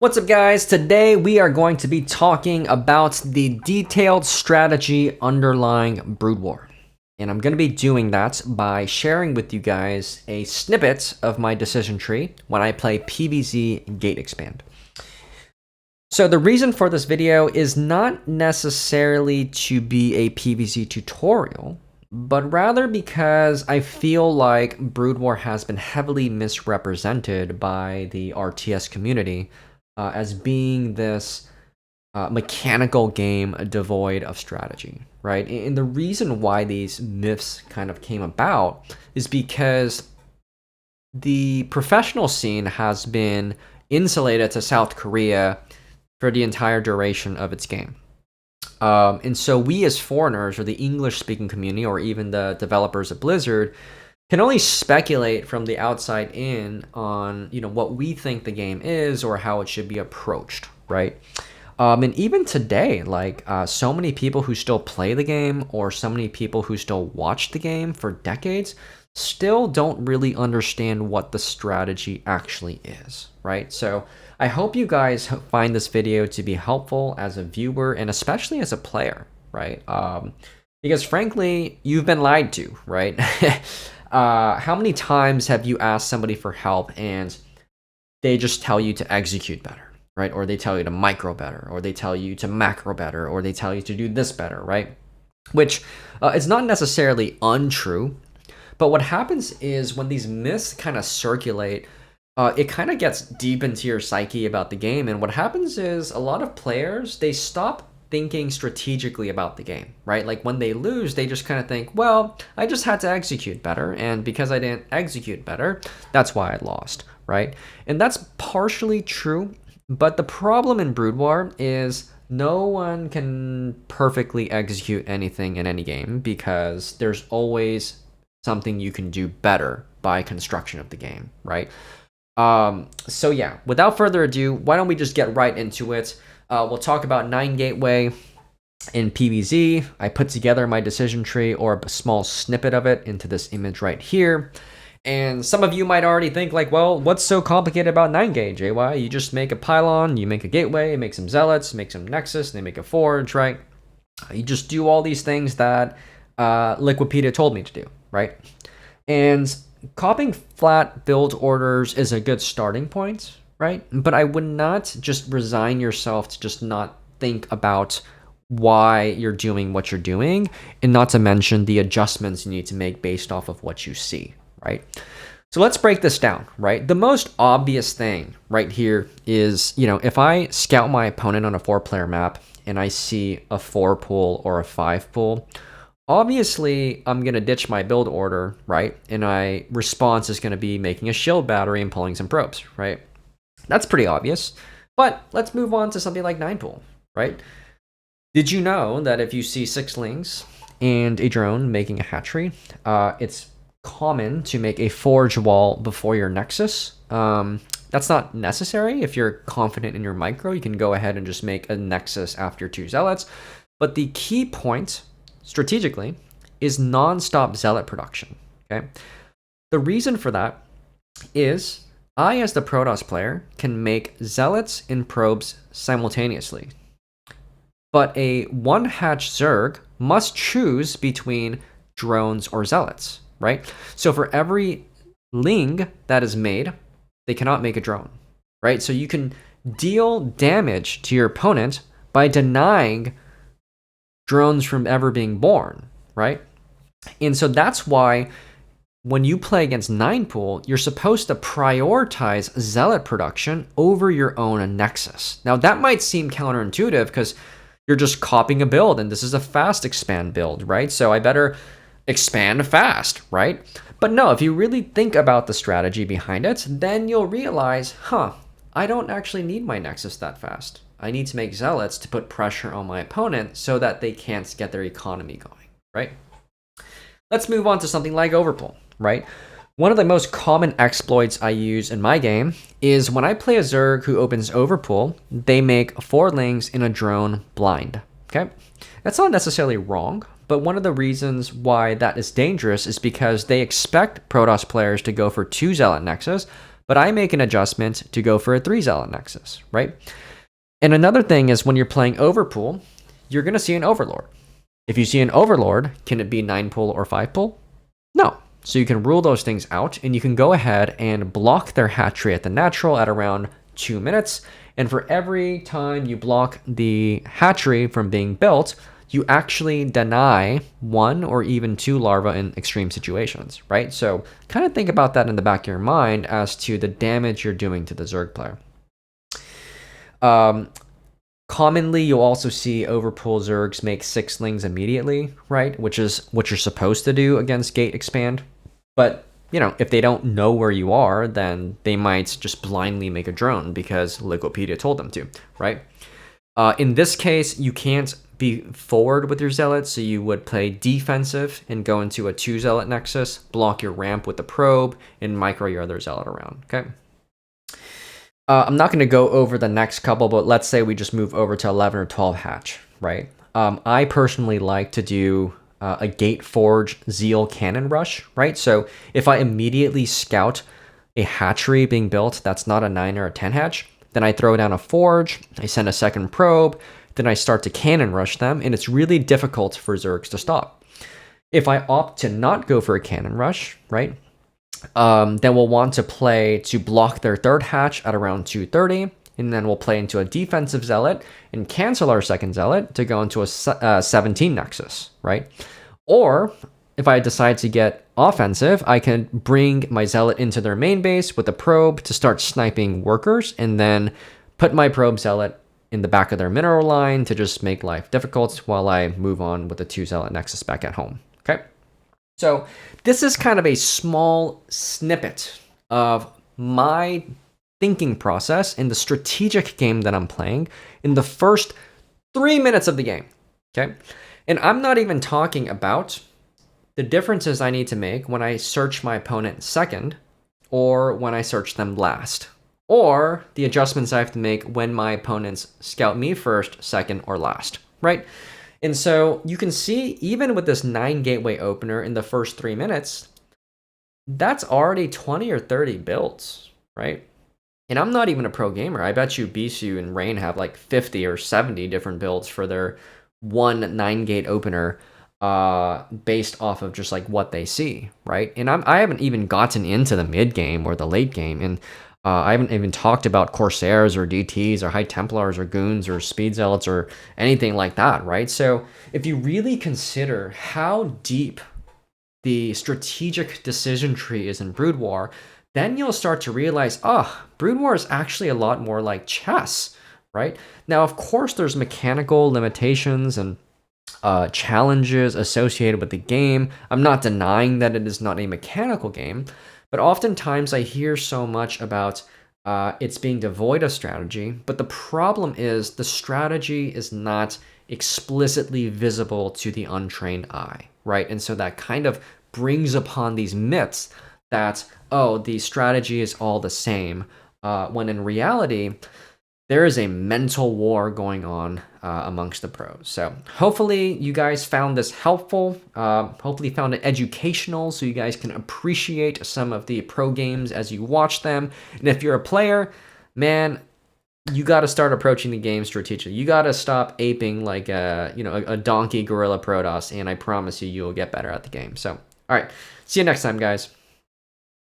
What's up, guys? Today we are going to be talking about the detailed strategy underlying Brood War. And I'm going to be doing that by sharing with you guys a snippet of my decision tree when I play PvZ Gate Expand. So the reason for this video is not necessarily to be a PvZ tutorial, but rather because I feel like Brood War has been heavily misrepresented by the RTS community as being this mechanical game devoid of strategy, right? And the reason why these myths kind of came about is because the professional scene has been insulated to South Korea for the entire duration of its game. And so we as foreigners, or the English-speaking community, or even the developers at Blizzard, can only speculate from the outside in on what we think the game is or how it should be approached, right? And even today, like so many people who still play the game or so many people who still watch the game for decades still don't really understand what the strategy actually is, right? So I hope you guys find this video to be helpful as a viewer and especially as a player, right? Because frankly, you've been lied to, right? How many times have you asked somebody for help and they just tell you to execute better, right? Or they tell you to micro better, or they tell you to macro better, or they tell you to do this better, right? Which is not necessarily untrue, but what happens is when these myths kind of circulate, it kind of gets deep into your psyche about the game. And what happens is a lot of players, they stop thinking strategically about the game, right? Like when they lose, they just kind of think, well, I just had to execute better. And because I didn't execute better, that's why I lost, right? And that's partially true. But the problem in Brood War is no one can perfectly execute anything in any game because there's always something you can do better by construction of the game, right? So yeah, without further ado, why don't we just get right into it? We'll talk about 9 Gateway in PvZ. I put together my decision tree or a small snippet of it into this image right here. And some of you might already think like, well, what's so complicated about 9 Gate, JY? You just make a pylon, you make a gateway, make some zealots, make some nexus, they make a forge, right? You just do all these things that Liquipedia told me to do, right? And copying flat build orders is a good starting point, right? But I would not just resign yourself to just not think about why you're doing what you're doing, and not to mention the adjustments you need to make based off of what you see, right? So let's break this down, right? The most obvious thing right here is, if I scout my opponent on a 4-player map and I see a 4 pool or a 5 pool, obviously, I'm going to ditch my build order, right? And my response is going to be making a shield battery and pulling some probes, right? That's pretty obvious. But let's move on to something like 9 pool, right? Did you know that if you see 6 lings and a drone making a hatchery, it's common to make a forge wall before your nexus? That's not necessary. If you're confident in your micro, you can go ahead and just make a nexus after 2 zealots. But the key point strategically is non-stop zealot production, okay? The reason for that is I, as the Protoss player, can make zealots and probes simultaneously. But a 1-hatch Zerg must choose between drones or zealots, right? So for every ling that is made, they cannot make a drone, right? So you can deal damage to your opponent by denying drones from ever being born, right? And so that's why when you play against 9 pool, you're supposed to prioritize zealot production over your own nexus. Now that might seem counterintuitive because you're just copying a build and this is a fast expand build, right? So I better expand fast, right? But no, if you really think about the strategy behind it, then you'll realize, I don't actually need my nexus that fast. I need to make zealots to put pressure on my opponent so that they can't get their economy going, right? Let's move on to something like overpull, right? One of the most common exploits I use in my game is when I play a Zerg who opens overpull, they make 4 lings in a drone blind, okay? That's not necessarily wrong, but one of the reasons why that is dangerous is because they expect Protoss players to go for 2 zealot nexus, but I make an adjustment to go for a 3 Zealot Nexus, right? And another thing is when you're playing Overpool, you're going to see an Overlord. If you see an Overlord, can it be 9 pull or 5 pull? No. So you can rule those things out, and you can go ahead and block their hatchery at the natural at around 2 minutes. And for every time you block the hatchery from being built, you actually deny 1 or even 2 larvae in extreme situations, right? So kind of think about that in the back of your mind as to the damage you're doing to the Zerg player. Commonly, you'll also see Overpool Zergs make 6-lings immediately, right? Which is what you're supposed to do against Gate Expand. But, you know, if they don't know where you are, then they might just blindly make a drone because Liquipedia told them to, right? In this case, you can't be forward with your Zealot, so you would play defensive and go into a 2 Zealot Nexus, block your ramp with the probe, and micro your other Zealot around, okay? I'm not going to go over the next couple, but let's say we just move over to 11 or 12 hatch, right? I personally like to do a Gate Forge Zeal Cannon Rush, right? So if I immediately scout a hatchery being built that's not a 9 or a 10 hatch, then I throw down a Forge, I send a second probe, then I start to Cannon Rush them, and it's really difficult for Zergs to stop. If I opt to not go for a Cannon Rush, right? Then we'll want to play to block their 3rd hatch at around 2:30, and then we'll play into a defensive Zealot and cancel our 2nd Zealot to go into a 17 Nexus, right? Or if I decide to get offensive, I can bring my Zealot into their main base with a probe to start sniping workers, and then put my probe Zealot in the back of their mineral line to just make life difficult while I move on with the 2 Zealot Nexus back at home, okay? So this is kind of a small snippet of my thinking process in the strategic game that I'm playing in the first 3 minutes of the game, okay? And I'm not even talking about the differences I need to make when I search my opponent second or when I search them last, or the adjustments I have to make when my opponents scout me first, second, or last, right? And so you can see, even with this 9 gateway opener in the first 3 minutes, that's already 20 or 30 builds, right? And I'm not even a pro gamer. I bet you Bisu and Rain have like 50 or 70 different builds for their 1 9-gate opener based off of just like what they see, right? And I haven't even gotten into the mid game or the late game, and I haven't even talked about Corsairs or DTs or High Templars or Goons or Speed Zealots or anything like that, right? So if you really consider how deep the strategic decision tree is in Brood War, then you'll start to realize, Brood War is actually a lot more like chess, right? Now, of course, there's mechanical limitations and challenges associated with the game. I'm not denying that it is not a mechanical game, but oftentimes I hear so much about it's being devoid of strategy, but the problem is the strategy is not explicitly visible to the untrained eye, right? And so that kind of brings upon these myths that, oh, the strategy is all the same, when in reality, there is a mental war going on amongst the pros. So hopefully you guys found this helpful. Hopefully you found it educational so you guys can appreciate some of the pro games as you watch them. And if you're a player, man, you got to start approaching the game strategically. You got to stop aping like a donkey gorilla Protoss, and I promise you, you'll get better at the game. So, all right, see you next time, guys.